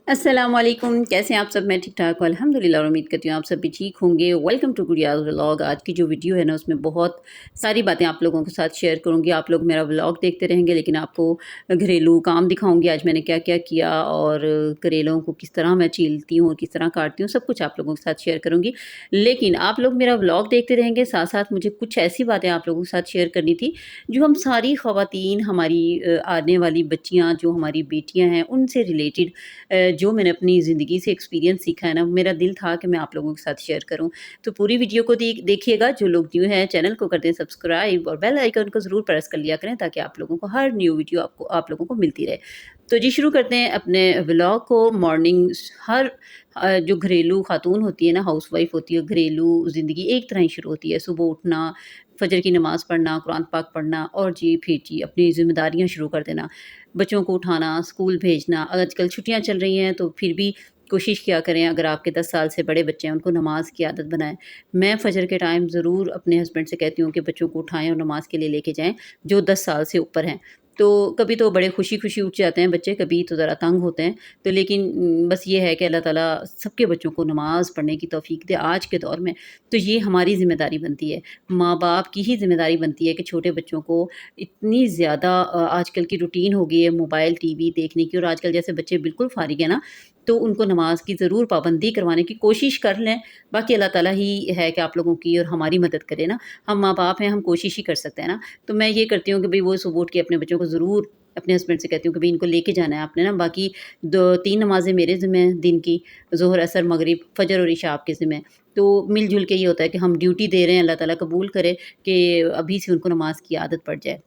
अस्सलामुअलैकुम, कैसे हैं आप सब? मैं ठीक-ठाक हूँ अल्हम्दुलिल्लाह और उम्मीद करती हूँ आप सब भी ठीक होंगे। Welcome to Gudiya's vlog. आज की जो वीडियो है ना उसमें बहुत सारी बातें आप लोगों के साथ शेयर करूँगी। आप लोग मेरा व्लॉग देखते रहेंगे लेकिन आपको घरेलू काम दिखाऊँगी आज मैंने क्या-क्या किया और करेलों को किस तरह मैं छीलती हूँ, किस तरह काटती हूँ, सब कुछ आप लोगों के साथ शेयर करूँगी। लेकिन आप लोग मेरा व्लॉग देखते रहेंगे, साथ-साथ मुझे कुछ ऐसी बातें आप लोगों के साथ शेयर करनी थी जो हम सारी ख़वातीन, हमारी आने वाली बच्चियाँ, जो हमारी बेटियाँ हैं, उनसे रिलेटेड जो मैंने अपनी ज़िंदगी से एक्सपीरियंस सीखा है ना, मेरा दिल था कि मैं आप लोगों के साथ शेयर करूँ। तो पूरी वीडियो को देखिएगा, जो लोग न्यू हैं चैनल को कर दें सब्सक्राइब और बेल आइकन को ज़रूर प्रेस कर लिया करें ताकि आप लोगों को हर न्यू वीडियो आप लोगों को मिलती रहे। तो जी शुरू करते हैं अपने व्लॉग को। मॉर्निंग हर जो घरेलू खातून होती है ना, हाउसवाइफ़ होती है, घरेलू ज़िंदगी एक तरह ही शुरू होती है। सुबह उठना, फ़जर की नमाज़ पढ़ना, कुरान पाक पढ़ना और जी फिर जी अपनी ज़िम्मेदारियाँ शुरू कर देना। बच्चों को उठाना, स्कूल भेजना। आजकल छुट्टियाँ चल रही हैं तो फिर भी कोशिश किया करें, अगर आपके 10 साल से बड़े बच्चे हैं उनको नमाज़ की आदत बनाएँ। मैं फ़जर के टाइम ज़रूर अपने हस्बैंड से कहती हूँ कि बच्चों को उठाएँ और नमाज़ के लिए लेके जाएँ, जो 10 साल से ऊपर हैं। तो कभी तो बड़े खुशी-खुशी उठ जाते हैं बच्चे, कभी तो ज़रा तंग होते हैं। तो लेकिन बस ये है कि अल्लाह ताला सबके बच्चों को नमाज़ पढ़ने की तौफ़ीक दे आज के दौर में। तो ये हमारी ज़िम्मेदारी बनती है। माँ-बाप की ही ज़िम्मेदारी बनती है कि छोटे बच्चों को इतनी ज़्यादा आजकल की रूटीन हो गई है मोबाइल, टीवी देखने की, और आजकल जैसे बच्चे बिल्कुल फ़ारिग हैं ना, तो उनको नमाज़ की ज़रूर पाबंदी करवाने की कोशिश कर लें। बाकी अल्लाह ताला ही है कि आप लोगों की और हमारी मदद करे ना। हम माँ-बाप हैं, हम कोशिश ही कर सकते हैं ना। तो मैं ये करती हूँ कि भई वो सुबह उठ के अपने बच्चों को ज़रूर अपने हस्बैंड से कहती हूँ कि भई इनको लेके जाना है आपने ना। बाकी 2-3 नमाज़ें मेरे ज़िम्मे हैं दिन की, ज़ोहर, असर, मगरिब, फ़जर और इशा आपके ज़िम्मे है। तो मिल-जुल के ये होता है कि हम ड्यूटी दे रहे हैं, अल्लाह ताला कबूल करे कि अभी से उनको नमाज़ की आदत पड़ जाए।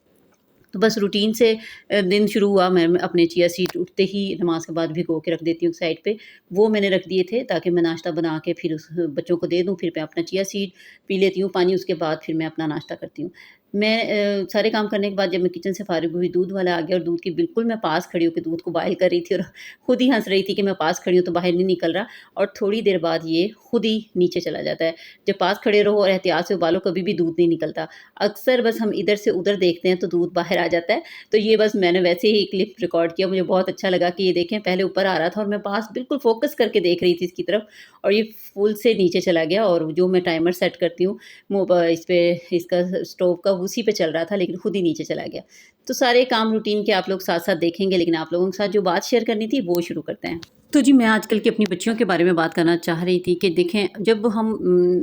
तो बस रूटीन से दिन शुरू हुआ। मैं अपने चिया सीड उठते ही नमाज़ के बाद भिगो के रख देती हूँ साइड पे। वो मैंने रख दिए थे ताकि मैं नाश्ता बना के फिर उस बच्चों को दे दूँ, फिर मैं अपना चिया सीड पी लेती हूँ पानी, उसके बाद फिर मैं अपना नाश्ता करती हूँ। मैं सारे काम करने के बाद जब मैं किचन से फ़ारिग हुई, दूध वाला आ गया और दूध की बिल्कुल मैं पास खड़ी होके दूध को बॉयल कर रही थी और खुद ही हँस रही थी कि मैं पास खड़ी हूँ तो बाहर नहीं निकल रहा, और थोड़ी देर बाद ये खुद ही नीचे चला जाता है। जब पास खड़े रहो और एहतियात से उबालो, कभी भी दूध नहीं निकलता। अक्सर बस हम इधर से उधर देखते हैं तो दूध बाहर आ जाता है। तो ये बस मैंने वैसे ही क्लिप रिकॉर्ड किया, मुझे बहुत अच्छा लगा कि ये देखें, पहले ऊपर आ रहा था और मैं पास बिल्कुल फ़ोकस करके देख रही थी इसकी तरफ, और ये फुल से नीचे चला गया। और जो मैं टाइमर सेट करती हूँ इस पे, इसका स्टोव का, उसी पे चल रहा था लेकिन खुद ही नीचे चला गया। तो सारे काम रूटीन के आप लोग साथ-साथ देखेंगे, लेकिन आप लोगों के साथ जो बात शेयर करनी थी वो शुरू करते हैं। तो जी मैं आजकल की अपनी बच्चियों के बारे में बात करना चाह रही थी कि देखें, जब हम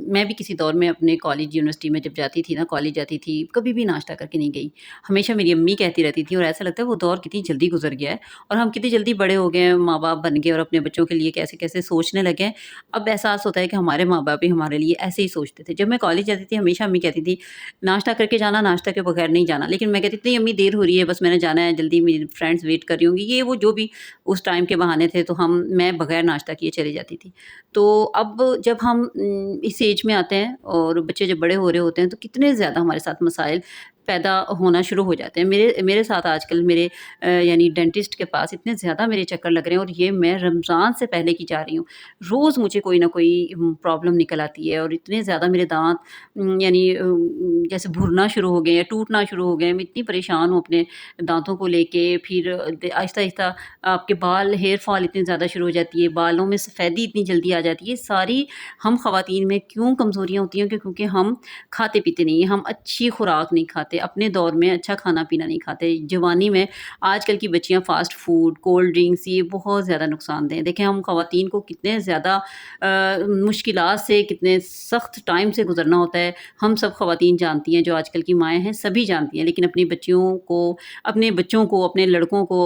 मैं भी किसी दौर में अपने कॉलेज यूनिवर्सिटी में जब जाती थी ना, कॉलेज जाती थी, कभी भी नाश्ता करके नहीं गई। हमेशा मेरी अम्मी कहती रहती थी, और ऐसा लगता है वो दौर कितनी जल्दी गुज़र गया है और हम कितनी जल्दी बड़े हो गए हैं, माँ-बाप बन गए और अपने बच्चों के लिए कैसे-कैसे सोचने लगे हैं। अब एहसास होता है कि हमारे माँ-बाप भी हमारे लिए ऐसे ही सोचते थे। जब मैं कॉलेज जाती थी हमेशा अम्मी कहती थी, नाश्ता करके जाना, नाश्ता के बगैर नहीं जाना। लेकिन मैं कहती थी, नहीं अम्मी देर हो रही है, बस मैंने जाना है, जल्दी मेरी फ्रेंड्स वेट कर रही होंगी। ये वो जो भी उस टाइम के बहाने थे, तो मैं बगैर नाश्ता किए चली जाती थी। तो अब जब हम इस एज में आते हैं और बच्चे जब बड़े हो रहे होते हैं, तो कितने ज़्यादा हमारे साथ मसाइल पैदा होना शुरू हो जाते हैं। मेरे मेरे साथ आजकल मेरे यानी डेंटिस्ट के पास इतने ज़्यादा मेरे चक्कर लग रहे हैं, और ये मैं रमज़ान से पहले की जा रही हूँ। रोज़ मुझे कोई ना कोई प्रॉब्लम निकल आती है और इतने ज़्यादा मेरे दाँत यानी जैसे भुरना शुरू हो गए हैं, टूटना शुरू हो गए हैं। मैं इतनी परेशान हूँ अपने दाँतों को लेके। फिर आहिस्ता-आहिस्ता आपके बाल, हेयर फॉल इतनी ज़्यादा शुरू हो जाती है, बालों में सफ़ेदी इतनी जल्दी आ जाती है। सारी हम ख़वातीन में क्यों कमज़ोरियाँ होती हैं? क्योंकि हम खाते-पीते नहीं हैं, हम अच्छी खुराक नहीं खाते, अपने दौर में अच्छा खाना-पीना नहीं खाते। जवानी में आजकल की बच्चियाँ फ़ास्ट फूड, कोल्ड ड्रिंक्स, ये बहुत ज़्यादा नुकसानदेह हैं। देखें, हम ख़वातीन को कितने ज़्यादा मुश्किलात से, कितने सख़्त टाइम से गुज़रना होता है। हम सब ख़वातीन जानती हैं, जो आजकल की माएँ हैं, सभी जानती हैं। लेकिन अपनी बच्चियों को, अपने बच्चों को, अपने लड़कों को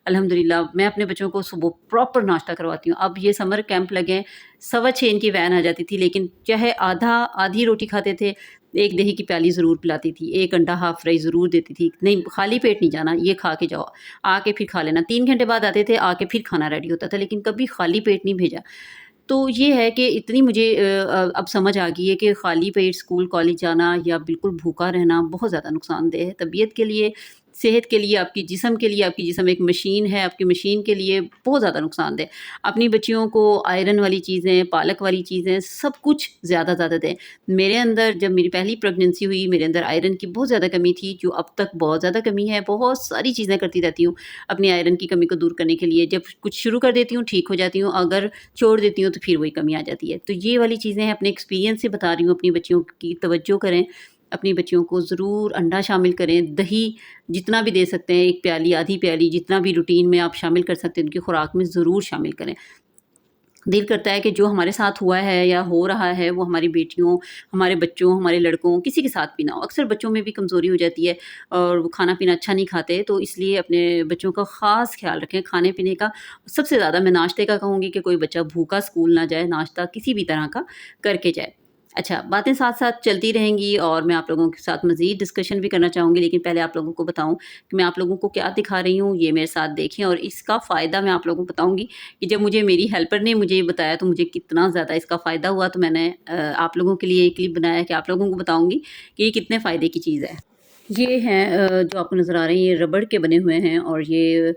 अल्हम्दुलिल्लाह मैं अपने बच्चों को सुबह प्रॉपर नाश्ता करवाती हूँ। अब ये समर कैंप लगे हैं, 6:15 इनकी वैन आ जाती थी, लेकिन चाहे आधी रोटी खाते थे, 1 दही की प्याली ज़रूर पिलाती थी, 1 अंडा हाफ़ फ्राई ज़रूर देती थी। नहीं, खाली पेट नहीं जाना, ये खा के जाओ, आके फिर खा लेना। 3 घंटे बाद आते थे, आके फिर खाना रेडी होता था, लेकिन कभी खाली पेट नहीं भेजा। तो ये है कि इतनी मुझे अब समझ आ गई है कि खाली पेट स्कूल कॉलेज जाना या बिल्कुल भूखा रहना बहुत ज़्यादा नुकसानदेह है तबीयत के लिए। सेहत के लिए, आपकी आपकी जिस्म एक मशीन है, आपकी मशीन के लिए बहुत ज़्यादा नुकसानदेह। अपनी बच्चियों को आयरन वाली चीज़ें, पालक वाली चीज़ें, सब कुछ ज़्यादा दें। मेरे अंदर जब मेरी पहली प्रेगनेंसी हुई, मेरे अंदर आयरन की बहुत ज़्यादा कमी थी, जो अब तक बहुत ज़्यादा कमी है। बहुत सारी चीज़ें करती रहती हूँ अपनी आयरन की कमी को दूर करने के लिए। जब कुछ शुरू कर देती हूँ, ठीक हो जाती हूँ, अगर छोड़ देती हूँ, तो फिर वही कमी आ जाती है। तो ये वाली चीज़ें अपने एक्सपीरियंस से बता रही हूँ, अपनी बच्चियों की तवज्जो करें। अपनी बच्चियों को ज़रूर अंडा शामिल करें, दही जितना भी दे सकते हैं, 1 प्याली, आधी प्याली, जितना भी रूटीन में आप शामिल कर सकते हैं, उनकी खुराक में ज़रूर शामिल करें। दिल करता है कि जो हमारे साथ हुआ है या हो रहा है, वो हमारी बेटियों, हमारे बच्चों, हमारे लड़कों, किसी के साथ भी ना हो। अक्सर बच्चों में भी कमज़ोरी हो जाती है और वो खाना-पीना अच्छा नहीं खाते, तो इसलिए अपने बच्चों का ख़ास ख़्याल रखें खाने-पीने का। सबसे ज़्यादा मैं नाश्ते का कहूँगी कि कोई बच्चा भूखा स्कूल ना जाए, नाश्ता किसी भी तरह का करके जाए। अच्छा, बातें साथ-साथ चलती रहेंगी और मैं आप लोगों के साथ मज़ीद डिस्कशन भी करना चाहूँगी, लेकिन पहले आप लोगों को बताऊँ कि मैं आप लोगों को क्या दिखा रही हूँ, ये मेरे साथ देखें और इसका फ़ायदा मैं आप लोगों को बताऊँगी कि जब मुझे मेरी हेल्पर ने मुझे ये बताया तो मुझे कितना ज़्यादा इसका फ़ायदा हुआ, तो मैंने आप लोगों के लिए एक क्लिप बनाया कि आप लोगों को बताऊँगी कि ये कितने फ़ायदे की चीज़ है। ये हैं जो आपको नज़र आ रहे हैं, ये रबड़ के बने हुए हैं और ये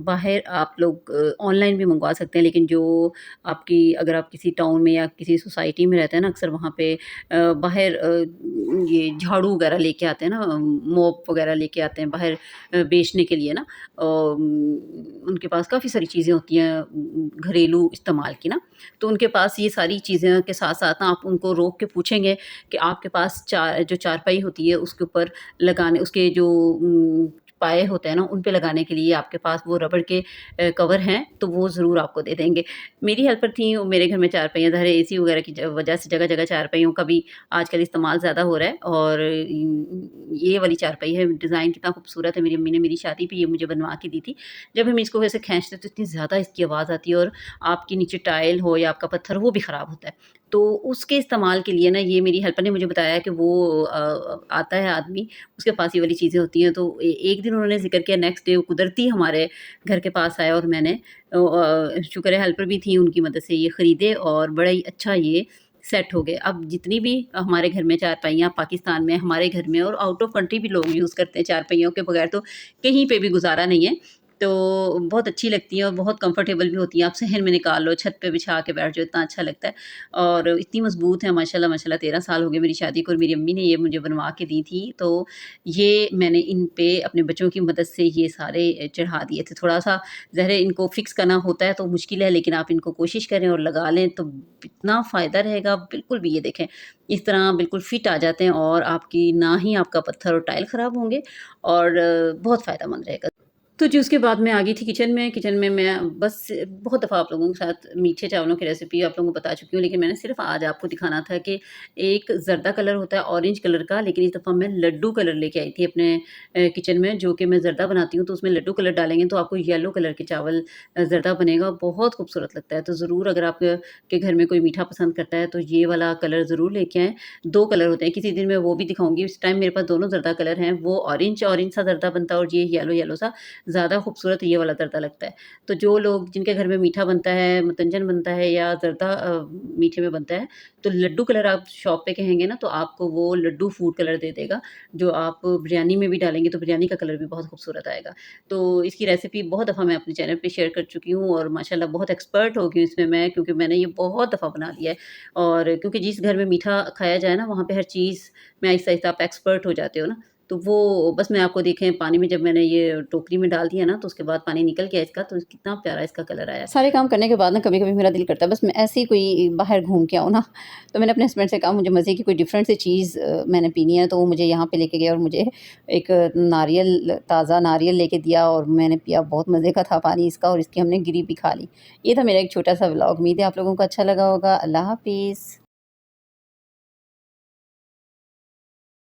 बाहर आप लोग ऑनलाइन भी मंगवा सकते हैं, लेकिन जो आपकी अगर आप किसी टाउन में या किसी सोसाइटी में रहते हैं ना, अक्सर वहाँ पे बाहर ये झाड़ू वगैरह लेके आते हैं ना, मोप वगैरह लेके आते हैं बाहर बेचने के लिए ना। उनके पास काफ़ी सारी चीज़ें होती हैं घरेलू इस्तेमाल की ना, तो उनके पास ये सारी चीज़ें के साथ-साथ ना आप उनको रोक के पूछेंगे कि आपके पास जो चारपाई होती है उसके ऊपर लगाने उसके जो पाए होते हैं ना, उन पे लगाने के लिए आपके पास वो रबड़ के कवर हैं, तो वो ज़रूर आपको दे देंगे। मेरी हेल्पर थी, वो मेरे घर में चारपाइयाँ ज़ाहिर है एसी वगैरह की वजह से जगह-जगह चारपाइयों का भी आजकल इस्तेमाल ज़्यादा हो रहा है और ये वाली चारपाई है, डिज़ाइन कितना खूबसूरत है। मेरी अम्मी ने मेरी शादी पे ये मुझे बनवा के दी थी। जब हम इसको वैसे खींचते तो इतनी ज़्यादा इसकी आवाज़ आती है और आपकी नीचे टाइल हो या आपका पत्थर हो, वो भी ख़राब होता है। तो उसके इस्तेमाल के लिए ना ये मेरी हेल्पर ने मुझे बताया कि वो आता है आदमी, उसके पास ये वाली चीज़ें होती हैं। तो एक दिन उन्होंने ज़िक्र किया, नेक्स्ट डे वो कुदरती हमारे घर के पास आया और मैंने शुक्र है हेल्पर भी थी, उनकी मदद से ये ख़रीदे और बड़ा ही अच्छा ये सेट हो गए। अब जितनी भी हमारे घर में चारपाइयाँ पाकिस्तान में, हमारे घर में और आउट ऑफ कंट्री भी लोग यूज़ करते हैं, चारपाइयों के बगैर तो कहीं पे भी गुज़ारा नहीं है। तो बहुत अच्छी लगती हैं और बहुत कंफर्टेबल भी होती हैं। आप सहन में निकाल लो, छत पे बिछा के बैठ जाओ, इतना अच्छा लगता है और इतनी मज़बूत है माशाल्लाह माशाल्लाह। 13 साल हो गए मेरी शादी को और मेरी अम्मी ने ये मुझे बनवा के दी थी। तो ये मैंने इन पे अपने बच्चों की मदद से ये सारे चढ़ा दिए थे। थोड़ा-सा ज़ाहिर है इनको फ़िक्स करना होता है तो मुश्किल है, लेकिन आप इनको कोशिश करें और लगा लें तो इतना फ़ायदा रहेगा। बिल्कुल भी ये देखें, इस तरह बिल्कुल फिट आ जाते हैं और आपकी ना ही आपका पत्थर और टाइल ख़राब होंगे और बहुत फ़ायदेमंद रहेगा। तो जी, उसके बाद मैं आ गई थी किचन में मैं बस बहुत दफ़ा आप लोगों के साथ मीठे चावलों की रेसिपी आप लोगों को बता चुकी हूँ, लेकिन मैंने सिर्फ़ आज आपको दिखाना था कि एक ज़र्दा कलर होता है ऑरेंज कलर का, लेकिन इस दफ़ा मैं लड्डू कलर लेके आई थी अपने किचन में, जो कि मैं ज़र्दा बनाती हूँ, तो उसमें लड्डू कलर डालेंगे तो आपको येलो कलर के चावल ज़र्दा बनेगा, बहुत खूबसूरत लगता है। तो ज़रूर अगर आप के घर में कोई मीठा पसंद करता है, तो ये वाला कलर ज़रूर लेके आएँ। 2 कलर होते हैं, किसी दिन मैं वो भी दिखाऊँगी। इस टाइम मेरे पास दोनों ज़र्दा कलर हैं, वो ऑरेंज सा ज़र्दा बनता है और ये येलो सा ज़्यादा खूबसूरत ये वाला ज़र्दा लगता है। तो जो लोग जिनके घर में मीठा बनता है, मुतंजन बनता है या ज़र्दा मीठे में बनता है, तो लड्डू कलर आप शॉप पे कहेंगे ना तो आपको वो लड्डू फूड कलर दे देगा, जो आप बिरयानी में भी डालेंगे तो बिरयानी का कलर भी बहुत खूबसूरत आएगा। तो इसकी रेसिपी बहुत दफ़ा मैं अपने चैनल पे शेयर कर चुकी हूँ और माशाल्लाह बहुत एक्सपर्ट हो गई हूँ इसमें मैं, क्योंकि मैंने ये बहुत दफ़ा बना लिया है और क्योंकि जिस घर में मीठा खाया जाए ना, वहाँ पे हर चीज़ में आहिस्ता-आहिस्ता आप एक्सपर्ट हो जाते हो ना। तो वो बस मैं आपको देखें पानी में जब मैंने ये टोकरी में डाल दिया ना, तो उसके बाद पानी निकल गया इसका, तो कितना प्यारा इसका कलर आया। सारे काम करने के बाद ना कभी-कभी मेरा दिल करता है बस मैं ऐसे ही कोई बाहर घूम के आऊँ ना, तो मैंने अपने हस्बैंड से कहा मुझे मज़े की कोई डिफरेंट सी चीज़ मैंने पीनी है, तो वो मुझे यहाँ पे लेके गए और मुझे एक नारियल ताज़ा नारियल लेके दिया और मैंने पिया, बहुत मज़े का था पानी इसका और इसकी हमने गिरी भी खा ली। ये था मेरा एक छोटा-सा व्लॉग, उम्मीद है आप लोगों को अच्छा लगा होगा। अल्लाह हाफ़िज़।